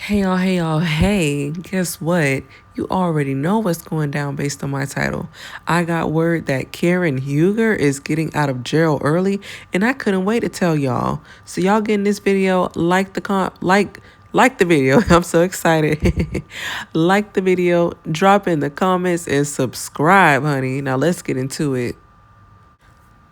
Hey y'all, hey, guess what? You already know what's going down based on my title. I got word that Karen Huger is getting out of jail early, and I couldn't wait to tell y'all. So y'all getting this video, like the video. I'm so excited. Like the video, drop in the comments and subscribe, honey. Now let's get into it.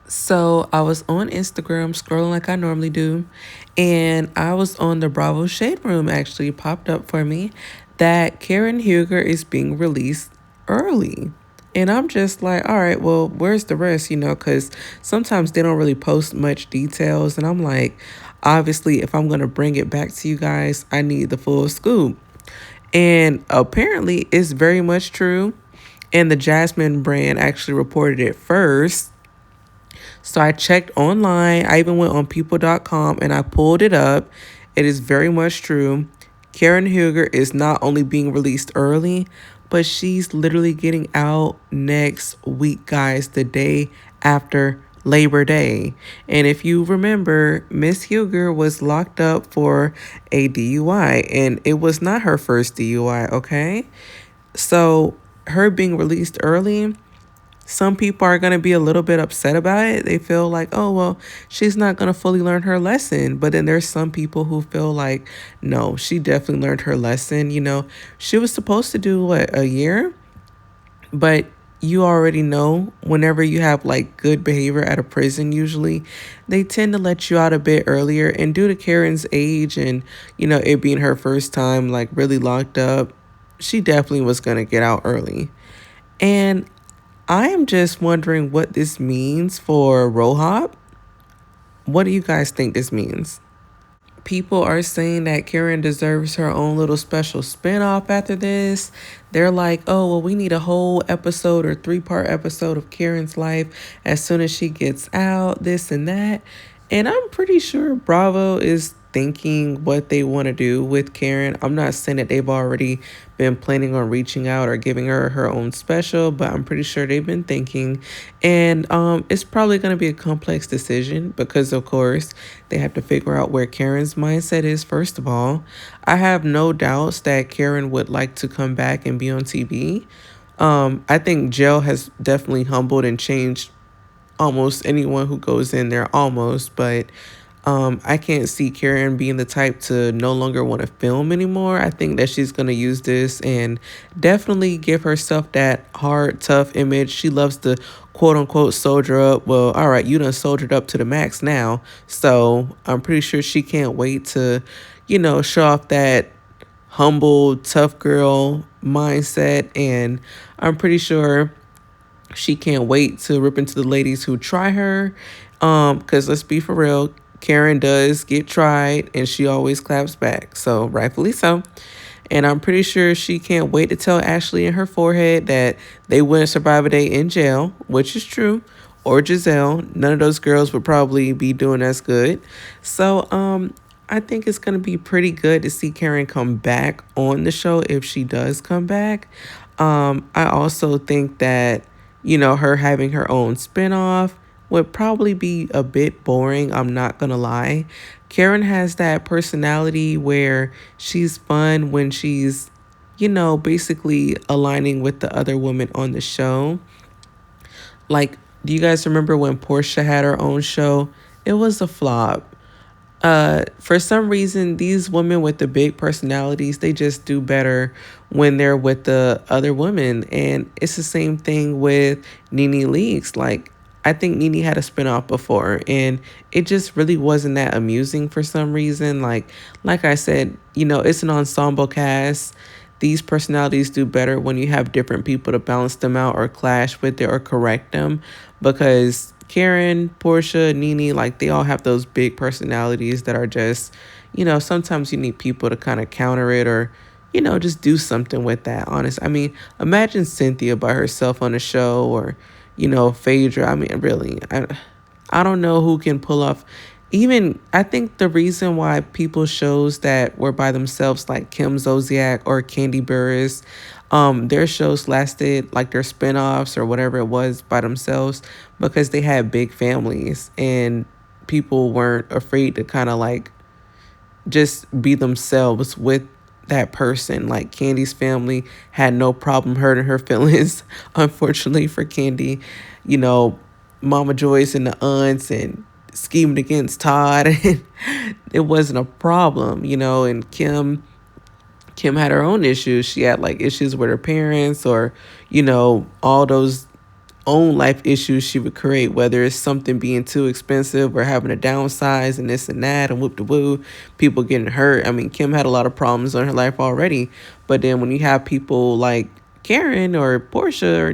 So I was on Instagram scrolling like I normally do, and I was on the Bravo Shade Room actually popped up for me that Karen Huger is being released early. And I'm just like, all right, well, where's the rest, because sometimes they don't really post much details. And I'm like, obviously, if I'm going to bring it back to you guys, I need the full scoop. And apparently, it's very much true. And the Jasmine brand actually reported it first. So I checked online. I even went on people.com and I pulled it up. It is very much true. Karen Huger is not only being released early, but she's literally getting out next week, guys, the day after Labor Day. And if you remember, Miss Huger was locked up for a DUI, and it was not her first DUI, okay? So her being released early, some people are going to be a little bit upset about it. They feel like, oh, well, she's not going to fully learn her lesson. But then there's some people who feel like, no, she definitely learned her lesson. She was supposed to do what, a year? But you already know whenever you have like good behavior at a prison, usually they tend to let you out a bit earlier. And due to Karen's age and, it being her first time like really locked up, she definitely was going to get out early. And I am just wondering what this means for RHOP. What do you guys think this means? People are saying that Karen deserves her own little special spinoff after this. They're like, oh, well, we need a whole episode or 3-part episode of Karen's life as soon as she gets out, this and that. And I'm pretty sure Bravo is thinking what they want to do with Karen. I'm not saying that they've already been planning on reaching out or giving her her own special, but I'm pretty sure they've been thinking. And it's probably going to be a complex decision because, of course, they have to figure out where Karen's mindset is, first of all. I have no doubts that Karen would like to come back and be on TV. I think jail has definitely humbled and changed almost anyone who goes in there, almost, but I can't see Karen being the type to no longer want to film anymore. I think that she's going to use this and definitely give herself that hard, tough image. She loves to quote unquote soldier up. Well, all right, you done soldiered up to the max now. So I'm pretty sure she can't wait to, show off that humble, tough girl mindset. And I'm pretty sure she can't wait to rip into the ladies who try her. Because let's be for real, Karen does get tried and she always claps back. So rightfully so. And I'm pretty sure she can't wait to tell Ashley in her forehead that they wouldn't survive a day in jail, which is true. Or Giselle. None of those girls would probably be doing as good. So I think it's going to be pretty good to see Karen come back on the show if she does come back. I also think that, her having her own spinoff would probably be a bit boring. I'm not going to lie. Karen has that personality where she's fun when she's, basically aligning with the other women on the show. Like, do you guys remember when Portia had her own show? It was a flop. For some reason, these women with the big personalities, they just do better when they're with the other women. And it's the same thing with Nene Leakes. Like, I think Nene had a spinoff before, and it just really wasn't that amusing for some reason. Like I said, it's an ensemble cast. These personalities do better when you have different people to balance them out or clash with it or correct them, because Karen, Portia, Nene, like they all have those big personalities that are just, sometimes you need people to kind of counter it or, just do something with that, honest. I mean, imagine Cynthia by herself on a show or, Phaedra. I mean, really, I don't know who can pull off. Even, I think the reason why people shows that were by themselves, like Kim Zolciak or Candy Burris, their shows lasted, like their spinoffs or whatever it was, by themselves because they had big families and people weren't afraid to kind of like just be themselves with that person. Like Candy's family had no problem hurting her feelings. Unfortunately for Candy, you know, Mama Joyce and the aunts and schemed against Todd. It wasn't a problem, and Kim had her own issues. She had like issues with her parents or, all those own life issues she would create, whether it's something being too expensive or having to downsize and this and that and whoop de woo, people getting hurt. I mean, Kim had a lot of problems in her life already, but then when you have people like Karen or Portia, or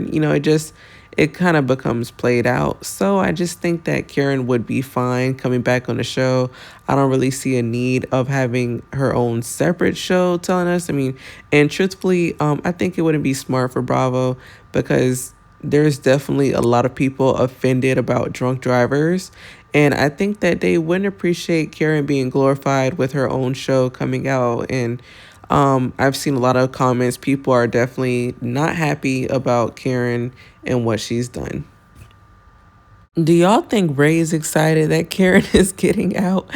it kind of becomes played out. So I just think that Karen would be fine coming back on the show. I don't really see a need of having her own separate show telling us. I mean, and truthfully, I think it wouldn't be smart for Bravo because there's definitely a lot of people offended about drunk drivers. And I think that they wouldn't appreciate Karen being glorified with her own show coming out. And I've seen a lot of comments. People are definitely not happy about Karen and what she's done. Do y'all think Ray is excited that Karen is getting out?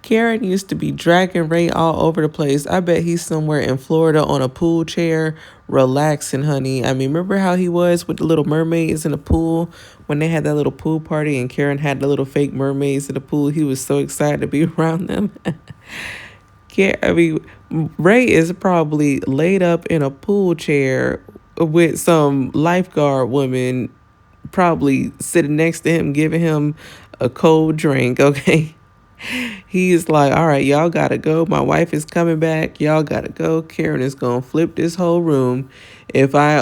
Karen used to be dragging Ray all over the place. I bet he's somewhere in Florida on a pool chair, relaxing, honey. I mean, remember how he was with the little mermaids in the pool when they had that little pool party and Karen had the little fake mermaids in the pool? He was so excited to be around them. I mean, Ray is probably laid up in a pool chair with some lifeguard woman probably sitting next to him giving him a cold drink, okay? He's like, all right, y'all gotta go. My wife is coming back. Y'all gotta go. Karen is gonna flip this whole room if I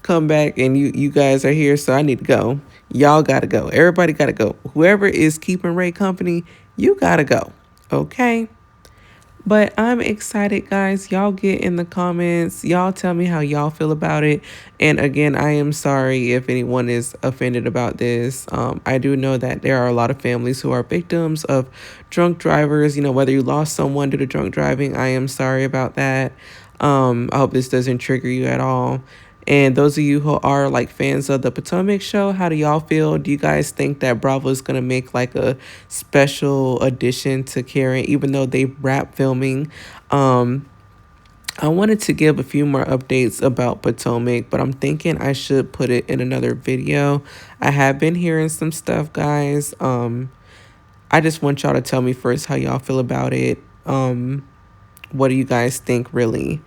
come back and you guys are here, so I need to go. Y'all gotta go. Everybody gotta go. Whoever is keeping Ray company, you gotta go. Okay? But I'm excited, guys. Y'all get in the comments. Y'all tell me how y'all feel about it. And again, I am sorry if anyone is offended about this. I do know that there are a lot of families who are victims of drunk drivers. Whether you lost someone due to drunk driving, I am sorry about that. I hope this doesn't trigger you at all. And those of you who are like fans of the Potomac show, how do y'all feel? Do you guys think that Bravo is going to make like a special addition to Karen, even though they wrap filming? I wanted to give a few more updates about Potomac, but I'm thinking I should put it in another video. I have been hearing some stuff, guys. I just want y'all to tell me first how y'all feel about it. What do you guys think, really?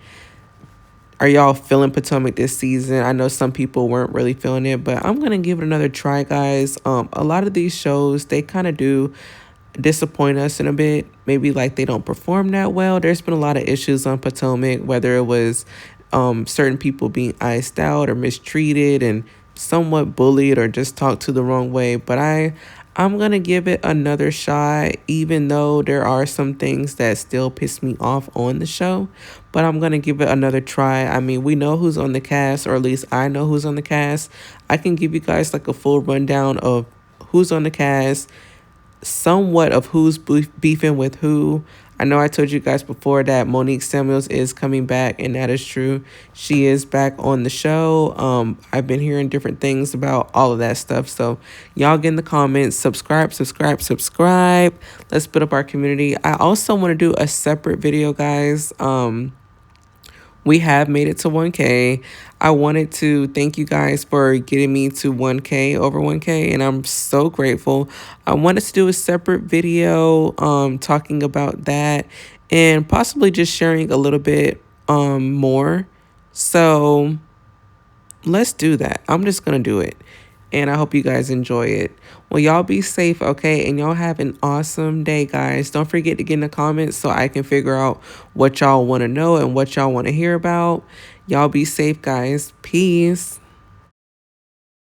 Are y'all feeling Potomac this season? I know some people weren't really feeling it, but I'm going to give it another try, guys. A lot of these shows, they kind of do disappoint us in a bit. Maybe like they don't perform that well. There's been a lot of issues on Potomac, whether it was certain people being iced out or mistreated and somewhat bullied or just talked to the wrong way. But I'm going to give it another shot, even though there are some things that still piss me off on the show. But I'm going to give it another try. I mean, we know who's on the cast, or at least I know who's on the cast. I can give you guys like a full rundown of who's on the cast, somewhat of who's beefing with who. I know I told you guys before that Monique Samuels is coming back, and that is true. She is back on the show. I've been hearing different things about all of that stuff. So y'all get in the comments, subscribe. Let's build up our community. I also want to do a separate video, guys. We have made it to 1K. I wanted to thank you guys for getting me to 1K, over 1K, and I'm so grateful. I wanted to do a separate video talking about that and possibly just sharing a little bit more. So let's do that. I'm just going to do it. And I hope you guys enjoy it. Well, y'all be safe, okay? And y'all have an awesome day, guys. Don't forget to get in the comments so I can figure out what y'all want to know and what y'all want to hear about. Y'all be safe, guys. Peace.